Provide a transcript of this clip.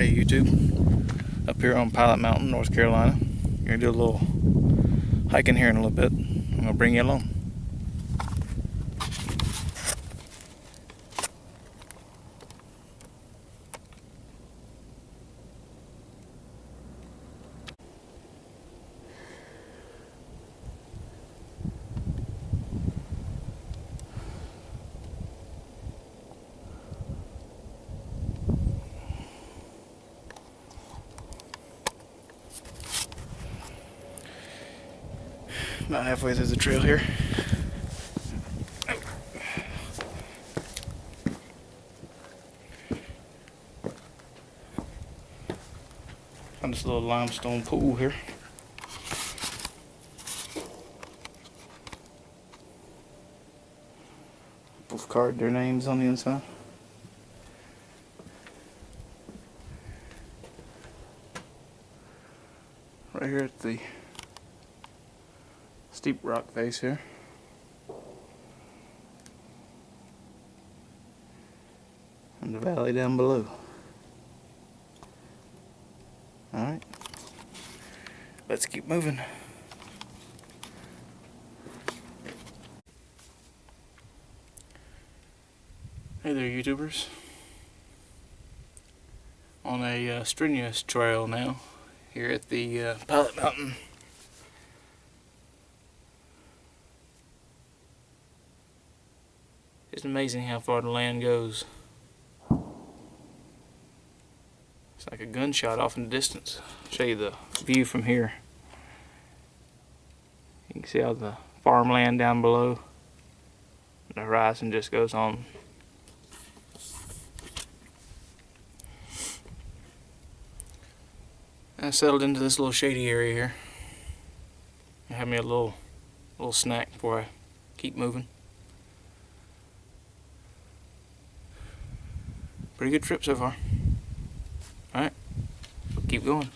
Hey YouTube, up here on Pilot Mountain, North Carolina. We're gonna do a little hiking here in a little bit. I'm gonna bring you along. About halfway through the trail here. Found this little limestone pool here. Both carved their names on the inside. Right here at the steep rock face here. And the valley down below. Alright, let's keep moving. Hey there YouTubers. On a strenuous trail now here at the Pilot Mountain. It's amazing how far the land goes. It's like a gunshot off in the distance. I'll show you the view from here. You can see all the farmland down below. The horizon just goes on. I settled into this little shady area here. I have me a little snack before I keep moving. Pretty good trip so far. Alright, keep going.